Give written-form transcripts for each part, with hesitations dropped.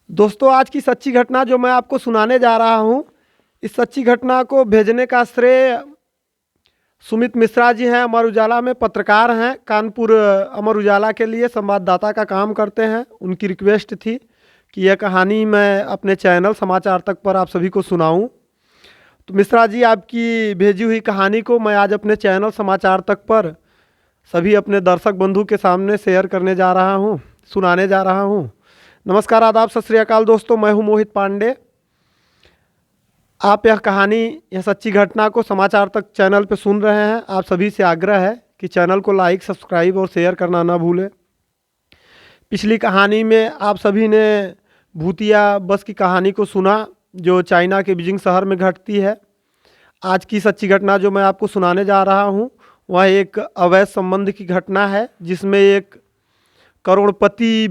दोस्तों, आज की सच्ची घटना जो मैं आपको सुनाने जा रहा हूँ, इस सच्ची घटना को भेजने का श्रेय सुमित मिश्रा जी हैं। अमर उजाला में पत्रकार हैं, कानपुर अमर उजाला के लिए संवाददाता का काम करते हैं। उनकी रिक्वेस्ट थी कि यह कहानी मैं अपने चैनल समाचार तक पर आप सभी को सुनाऊं। तो मिश्रा जी, आपकी भेजी हुई कहानी को मैं आज अपने चैनल समाचार तक पर सभी अपने दर्शक बंधु के सामने शेयर करने जा रहा हूं, सुनाने जा रहा हूं। नमस्कार, आदाब, सत श्री अकाल दोस्तों, मैं हूं मोहित पांडे। आप यह सच्ची घटना को समाचार तक चैनल पे सुन रहे हैं। आप सभी से आग्रह है कि चैनल को लाइक, सब्सक्राइब और शेयर करना ना भूलें। पिछली कहानी में आप सभी ने भूतिया बस की कहानी को सुना, जो चाइना के बीजिंग शहर में घटती है। आज की सच्ची घटना जो मैं आपको सुनाने जा रहा हूँ, वह एक अवैध संबंध की घटना है, जिसमें एक करोड़पति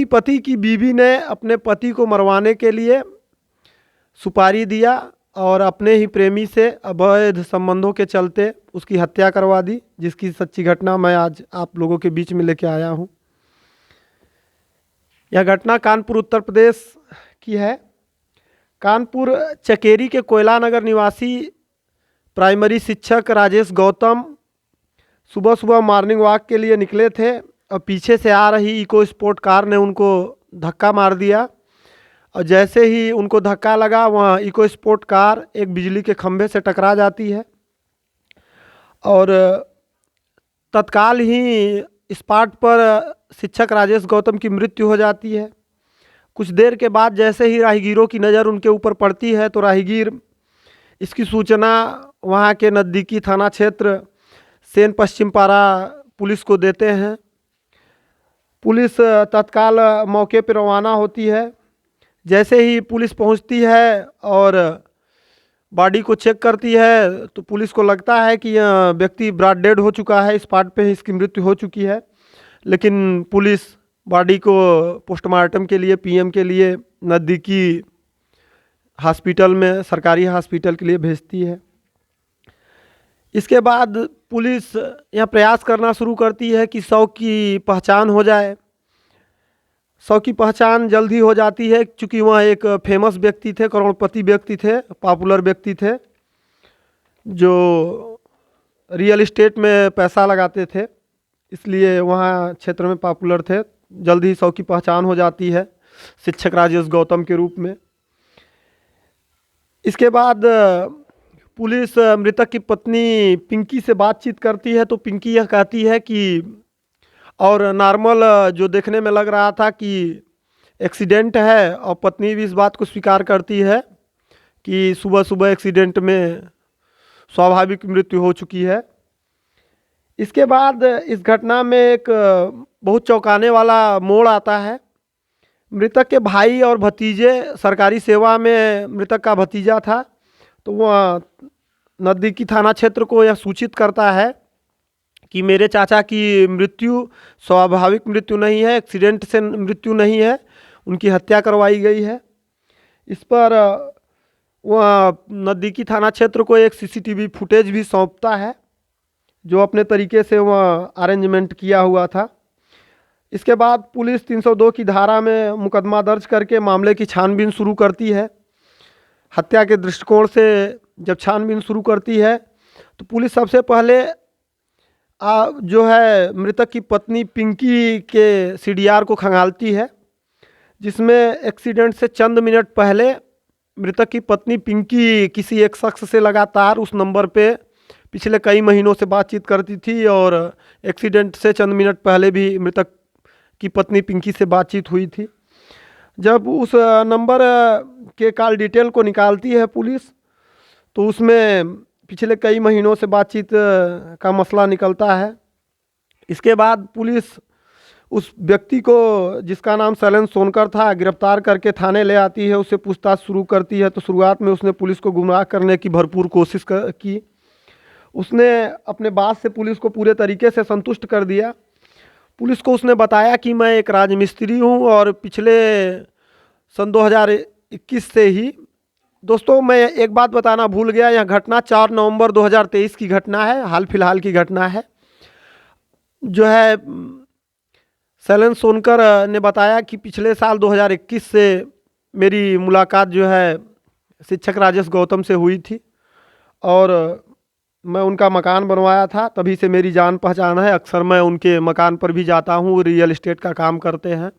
पति की बीवी ने अपने पति को मरवाने के लिए सुपारी दिया और अपने ही प्रेमी से अवैध संबंधों के चलते उसकी हत्या करवा दी, जिसकी सच्ची घटना मैं आज आप लोगों के बीच में लेके आया हूँ। यह घटना कानपुर उत्तर प्रदेश की है। कानपुर चकेरी के कोयला नगर निवासी प्राइमरी शिक्षक राजेश गौतम सुबह सुबह मॉर्निंग वॉक के लिए निकले थे और पीछे से आ रही इको स्पोर्ट कार ने उनको धक्का मार दिया। और जैसे ही उनको धक्का लगा, वह इको स्पोर्ट कार एक बिजली के खंभे से टकरा जाती है और तत्काल ही स्पॉट पर शिक्षक राजेश गौतम की मृत्यु हो जाती है। कुछ देर के बाद जैसे ही राहगीरों की नज़र उनके ऊपर पड़ती है, तो राहगीर इसकी सूचना वहाँ के नज़दीकी थाना क्षेत्र सेन पश्चिम पारा पुलिस को देते हैं। पुलिस तत्काल मौके पर रवाना होती है। जैसे ही पुलिस पहुंचती है और बॉडी को चेक करती है, तो पुलिस को लगता है कि यह व्यक्ति ब्रॉड डेड हो चुका है, स्पॉट पे ही इसकी मृत्यु हो चुकी है। लेकिन पुलिस बॉडी को पोस्टमार्टम के लिए, पीएम के लिए नज़दीकी हॉस्पिटल में, सरकारी हॉस्पिटल के लिए भेजती है। इसके बाद पुलिस यह प्रयास करना शुरू करती है कि शव की पहचान हो जाए। शव की पहचान जल्दी हो जाती है, क्योंकि वह एक फेमस व्यक्ति थे, करोड़पति व्यक्ति थे, पॉपुलर व्यक्ति थे, जो रियल इस्टेट में पैसा लगाते थे, इसलिए वहाँ क्षेत्र में पॉपुलर थे। जल्दी शव की पहचान हो जाती है शिक्षक राजेश गौतम के रूप में। इसके बाद पुलिस मृतक की पत्नी पिंकी से बातचीत करती है, तो पिंकी यह कहती है कि और नॉर्मल जो देखने में लग रहा था कि एक्सीडेंट है, और पत्नी भी इस बात को स्वीकार करती है कि सुबह सुबह एक्सीडेंट में स्वाभाविक मृत्यु हो चुकी है। इसके बाद इस घटना में एक बहुत चौंकाने वाला मोड़ आता है। मृतक के भाई और भतीजे सरकारी सेवा में, मृतक का भतीजा था, तो वह नज़दीकी थाना क्षेत्र को यह सूचित करता है कि मेरे चाचा की मृत्यु स्वाभाविक मृत्यु नहीं है, एक्सीडेंट से मृत्यु नहीं है, उनकी हत्या करवाई गई है। इस पर वह नज़दीकी थाना क्षेत्र को एक सीसीटीवी फुटेज भी सौंपता है, जो अपने तरीके से वह अरेंजमेंट किया हुआ था। इसके बाद पुलिस 302 की धारा में मुकदमा दर्ज करके मामले की छानबीन शुरू करती है। हत्या के दृष्टिकोण से जब छानबीन शुरू करती है, तो पुलिस सबसे पहले जो है मृतक की पत्नी पिंकी के सीडीआर को खंगालती है, जिसमें एक्सीडेंट से चंद मिनट पहले मृतक की पत्नी पिंकी किसी एक शख्स से लगातार उस नंबर पे पिछले कई महीनों से बातचीत करती थी, और एक्सीडेंट से चंद मिनट पहले भी मृतक की पत्नी पिंकी से बातचीत हुई थी। जब उस नंबर के कॉल डिटेल को निकालती है पुलिस, तो उसमें पिछले कई महीनों से बातचीत का मसला निकलता है। इसके बाद पुलिस उस व्यक्ति को, जिसका नाम शैलेंद्र सोनकर था, गिरफ्तार करके थाने ले आती है, उससे पूछताछ शुरू करती है। तो शुरुआत में उसने पुलिस को गुमराह करने की भरपूर कोशिश की। उसने अपने बात से पुलिस को पूरे तरीके से संतुष्ट कर दिया। पुलिस को उसने बताया कि मैं एक राजमिस्त्री हूँ और पिछले सन 2021 से ही, दोस्तों मैं एक बात बताना भूल गया, यह घटना 4 नवंबर 2023 की घटना है, हाल फिलहाल की घटना है। जो है शैलेंद्र सोनकर ने बताया कि पिछले साल 2021 से मेरी मुलाकात जो है शिक्षक राजेश गौतम से हुई थी और मैं उनका मकान बनवाया था, तभी से मेरी जान पहचान है। अक्सर मैं उनके मकान पर भी जाता हूँ, वो रियल एस्टेट का काम करते हैं,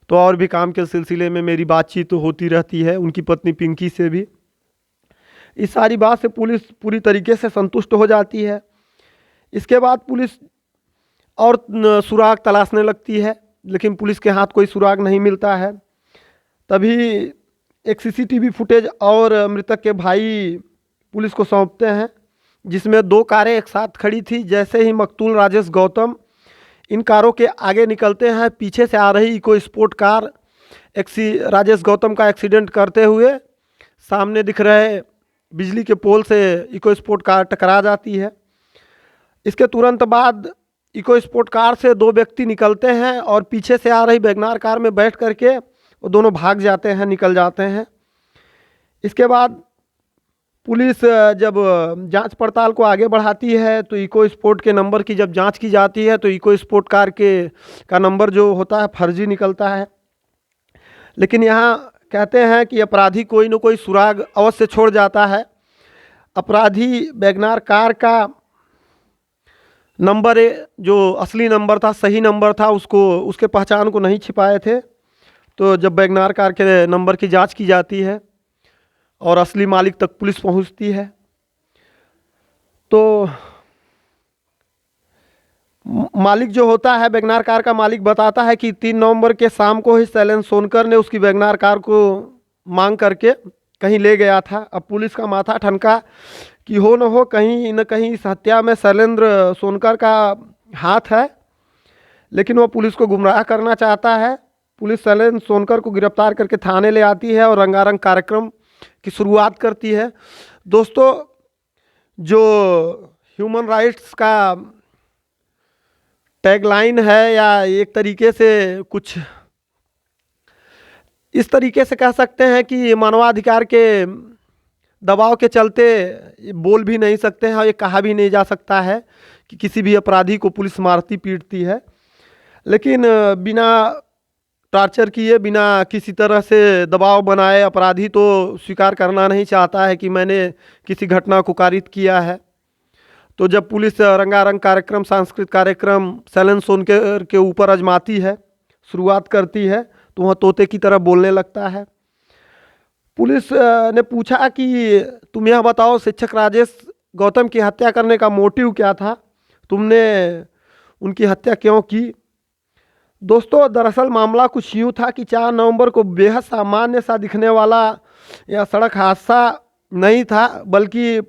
तो और भी काम के सिलसिले में मेरी बातचीत तो होती रहती है उनकी पत्नी पिंकी से भी। इस सारी बात से पुलिस पूरी तरीके से संतुष्ट हो जाती है। इसके बाद पुलिस और सुराग तलाशने लगती है, लेकिन पुलिस के हाथ कोई सुराग नहीं मिलता है। तभी एक सीसीटीवी फुटेज और मृतक के भाई पुलिस को सौंपते हैं, जिसमें 2 कारें एक साथ खड़ी थी। जैसे ही मकतूल राजेश गौतम इन कारों के आगे निकलते हैं, पीछे से आ रही EcoSport car Rajesh Gautam का एक्सीडेंट करते हुए सामने दिख रहे बिजली के पोल से इको स्पोर्ट कार टकरा जाती है। इसके तुरंत बाद इको स्पोर्ट कार से 2 व्यक्ति निकलते हैं और पीछे से आ रही वैगनार कार में बैठ करके वो दोनों भाग जाते हैं, निकल जाते हैं। इसके बाद पुलिस जब जांच पड़ताल को आगे बढ़ाती है तो इको स्पोर्ट के नंबर की जब जांच की जाती है तो इको स्पोर्ट कार का नंबर जो होता है फर्जी निकलता है। लेकिन यहाँ कहते हैं कि अपराधी कोई न कोई सुराग अवश्य छोड़ जाता है। अपराधी वैगनार कार का नंबर जो असली नंबर था, सही नंबर था, उसके पहचान को नहीं छिपाए थे। तो जब वैगनार कार के नंबर की जांच की जाती है और असली मालिक तक पुलिस पहुंचती है, तो मालिक जो होता है वैगनार कार का मालिक बताता है कि 3 नवंबर के शाम को ही शैलेंद्र सोनकर ने उसकी वैगनार कार को मांग करके कहीं ले गया था। अब पुलिस का माथा ठनका कि हो न हो कहीं न कहीं इस हत्या में शैलेंद्र सोनकर का हाथ है, लेकिन वो पुलिस को गुमराह करना चाहता है। पुलिस शैलेंद्र सोनकर को गिरफ्तार करके थाने ले आती है और रंगारंग कार्यक्रम की शुरुआत करती है। दोस्तों, जो ह्यूमन राइट्स का टैगलाइन है, या एक तरीके से कुछ इस तरीके से कह सकते हैं कि मानवाधिकार के दबाव के चलते बोल भी नहीं सकते हैं और ये कहा भी नहीं जा सकता है कि किसी भी अपराधी को पुलिस मारती पीटती है। लेकिन बिना टॉर्चर किए, बिना किसी तरह से दबाव बनाए अपराधी तो स्वीकार करना नहीं चाहता है कि मैंने किसी घटना को कारित किया है। तो जब पुलिस रंगारंग कार्यक्रम, सांस्कृतिक कार्यक्रम शैलेंद्र सोनकर के ऊपर आजमाती है, शुरुआत करती है, तो वह तोते की तरह बोलने लगता है। पुलिस ने पूछा कि तुम यह बताओ, शिक्षक राजेश गौतम की हत्या करने का मोटिव क्या था, तुमने उनकी हत्या क्यों की? दोस्तों, दरअसल मामला कुछ यूँ था कि 4 नवंबर को बेहद सामान्य सा दिखने वाला यह सड़क हादसा नहीं था, बल्कि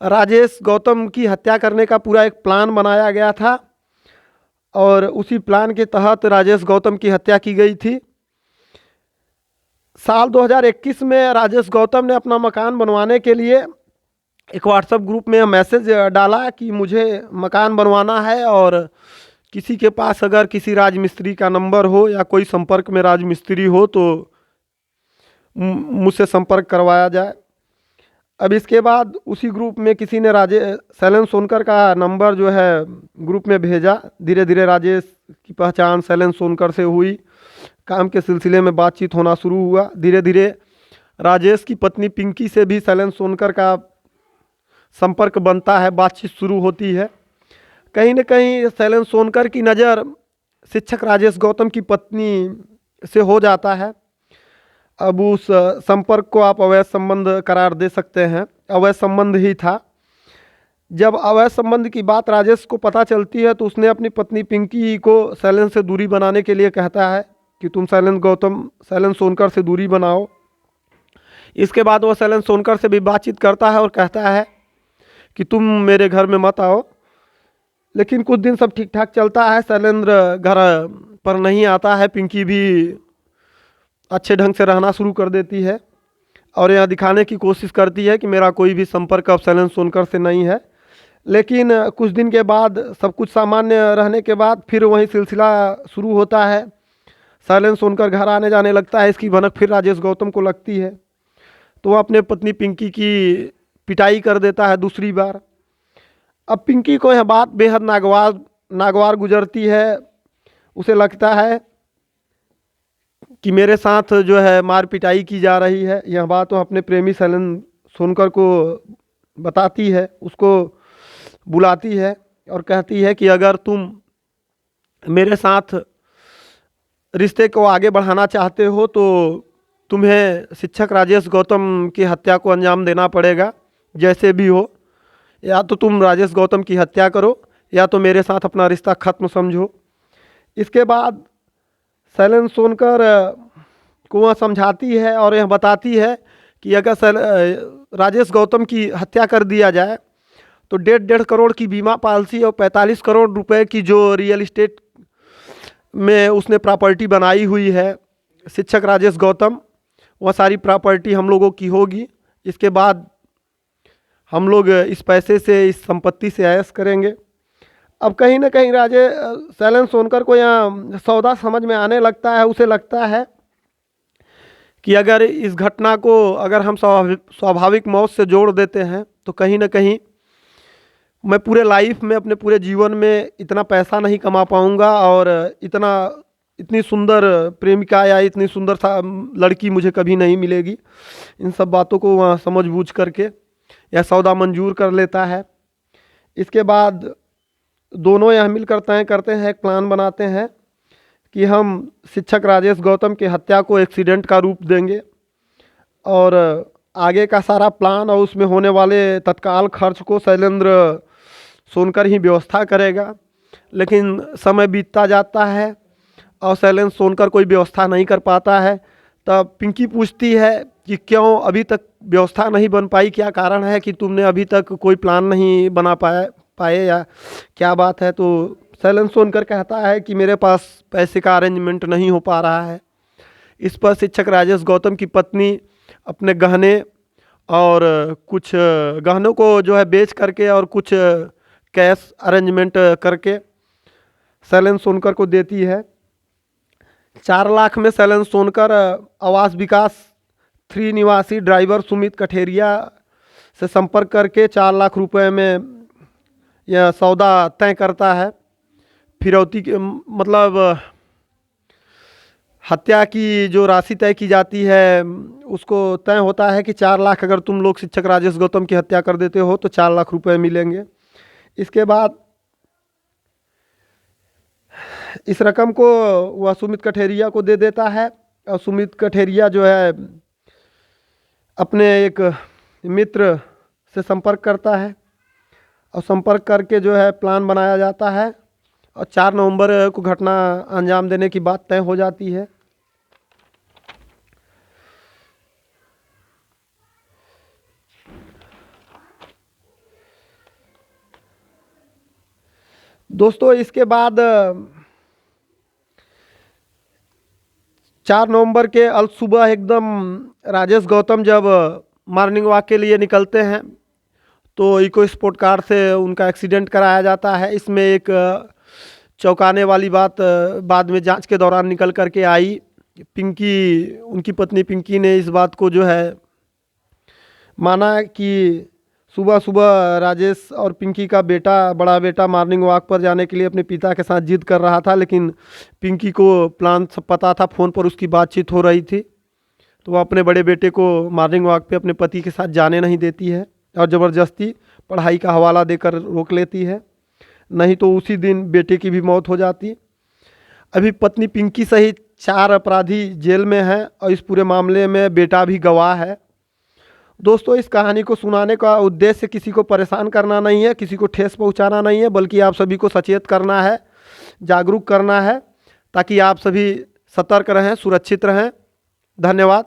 राजेश गौतम की हत्या करने का पूरा एक प्लान बनाया गया था और उसी प्लान के तहत राजेश गौतम की हत्या की गई थी। साल 2021 में राजेश गौतम ने अपना मकान बनवाने के लिए एक व्हाट्सएप ग्रुप में मैसेज डाला कि मुझे मकान बनवाना है और किसी के पास अगर किसी राजमिस्त्री का नंबर हो या कोई संपर्क में राजमिस्त्री हो तो मुझसे संपर्क करवाया जाए। अब इसके बाद उसी ग्रुप में किसी ने शैलेंद्र सोनकर का नंबर जो है ग्रुप में भेजा। धीरे धीरे राजेश की पहचान शैलेंद्र सोनकर से हुई, काम के सिलसिले में बातचीत होना शुरू हुआ। धीरे धीरे राजेश की पत्नी पिंकी से भी शैलेंद्र सोनकर का संपर्क बनता है, बातचीत शुरू होती है। कहीं न कहीं शैलेंद्र सोनकर की नज़र शिक्षक राजेश गौतम की पत्नी से हो जाता है। अब उस संपर्क को आप अवैध संबंध करार दे सकते हैं, अवैध संबंध ही था। जब अवैध संबंध की बात राजेश को पता चलती है तो उसने अपनी पत्नी पिंकी को शैलेंद्र से दूरी बनाने के लिए कहता है कि तुम शैलेंद्र सोनकर से दूरी बनाओ। इसके बाद वो शैलेंद्र सोनकर से भी बातचीत करता है और कहता है कि तुम मेरे घर में मत आओ। लेकिन कुछ दिन सब ठीक ठाक चलता है, शैलेंद्र घर पर नहीं आता है, पिंकी भी अच्छे ढंग से रहना शुरू कर देती है और यह दिखाने की कोशिश करती है कि मेरा कोई भी संपर्क अब शैलेंद्र सोनकर से नहीं है। लेकिन कुछ दिन के बाद सब कुछ सामान्य रहने के बाद फिर वही सिलसिला शुरू होता है। शैलेंद्र सोनकर घर आने जाने लगता है, इसकी भनक फिर राजेश गौतम को लगती है तो वह अपने पत्नी पिंकी की पिटाई कर देता है दूसरी बार। अब पिंकी को यह बात बेहद नागवार गुजरती है। उसे लगता है कि मेरे साथ जो है मार पिटाई की जा रही है। यह बात वो अपने प्रेमी शैलेन सोनकर को बताती है, उसको बुलाती है और कहती है कि अगर तुम मेरे साथ रिश्ते को आगे बढ़ाना चाहते हो तो तुम्हें शिक्षक राजेश गौतम की हत्या को अंजाम देना पड़ेगा, जैसे भी हो। या तो तुम राजेश गौतम की हत्या करो या तो मेरे साथ अपना रिश्ता ख़त्म समझो। इसके बाद शैलेन सोनकर को वह समझाती है और यह बताती है कि अगर राजेश गौतम की हत्या कर दिया जाए तो 1.5 करोड़ की बीमा पॉलिसी और 45 करोड़ रुपए की जो रियल इस्टेट में उसने प्रॉपर्टी बनाई हुई है शिक्षक राजेश गौतम, वह सारी प्रॉपर्टी हम लोगों की होगी। इसके बाद हम लोग इस पैसे से, इस संपत्ति से ऐश करेंगे। अब कहीं ना कहीं शैलेन सोनकर को यहाँ सौदा समझ में आने लगता है। उसे लगता है कि अगर इस घटना को अगर हम स्वाभाविक मौत से जोड़ देते हैं तो कहीं ना कहीं मैं पूरे लाइफ में, अपने पूरे जीवन में इतना पैसा नहीं कमा पाऊँगा और इतनी सुंदर प्रेमिका या इतनी सुंदर लड़की मुझे कभी नहीं मिलेगी। इन सब बातों को वह समझ बूझ करके यह सौदा मंजूर कर लेता है। इसके बाद दोनों यह मिल करते हैं एक प्लान बनाते हैं कि हम शिक्षक राजेश गौतम की हत्या को एक्सीडेंट का रूप देंगे और आगे का सारा प्लान और उसमें होने वाले तत्काल खर्च को शैलेंद्र सोनकर ही व्यवस्था करेगा। लेकिन समय बीतता जाता है और शैलेंद्र सोनकर कोई व्यवस्था नहीं कर पाता है। तब पिंकी पूछती है कि क्यों अभी तक व्यवस्था नहीं बन पाई, क्या कारण है कि तुमने अभी तक कोई प्लान नहीं बना पाए या क्या बात है। तो शैलेंद्र सोनकर कहता है कि मेरे पास पैसे का अरेंजमेंट नहीं हो पा रहा है। इस पर शिक्षक राजेश गौतम की पत्नी अपने गहने और कुछ गहनों को जो है बेच करके और कुछ कैश अरेंजमेंट करके शैलेंद्र सोनकर को देती है। 4 लाख में शैलेंद्र सोनकर आवास विकास 3 निवासी ड्राइवर सुमित कठेरिया से संपर्क करके 4 लाख रुपए में यह सौदा तय करता है। फिरौती के मतलब हत्या की जो राशि तय की जाती है उसको तय होता है कि 4 लाख अगर तुम लोग शिक्षक राजेश गौतम की हत्या कर देते हो तो 4 लाख रुपए मिलेंगे। इसके बाद इस रकम को वह सुमित कठेरिया को दे देता है और सुमित कठेरिया जो है अपने एक मित्र से संपर्क करता है और संपर्क करके जो है प्लान बनाया जाता है और 4 नवंबर को घटना अंजाम देने की बात तय हो जाती है। दोस्तों इसके बाद 4 नवंबर के अल सुबह एकदम राजेश गौतम जब मॉर्निंग वॉक के लिए निकलते हैं तो इको स्पोर्ट कार से उनका एक्सीडेंट कराया जाता है। इसमें एक चौंकाने वाली बात बाद में जांच के दौरान निकल करके आई। उनकी पत्नी पिंकी ने इस बात को जो है माना कि सुबह सुबह राजेश और पिंकी का बड़ा बेटा मॉर्निंग वॉक पर जाने के लिए अपने पिता के साथ जिद कर रहा था, लेकिन पिंकी को प्लान सब पता था, फ़ोन पर उसकी बातचीत हो रही थी। तो वह अपने बड़े बेटे को मॉर्निंग वॉक पे अपने पति के साथ जाने नहीं देती है और ज़बरदस्ती पढ़ाई का हवाला देकर रोक लेती है, नहीं तो उसी दिन बेटे की भी मौत हो जाती। अभी पत्नी पिंकी सहित 4 अपराधी जेल में हैं और इस पूरे मामले में बेटा भी गवाह है। दोस्तों इस कहानी को सुनाने का उद्देश्य किसी को परेशान करना नहीं है, किसी को ठेस पहुंचाना नहीं है, बल्कि आप सभी को सचेत करना है, जागरूक करना है, ताकि आप सभी सतर्क रहें, सुरक्षित रहें। धन्यवाद।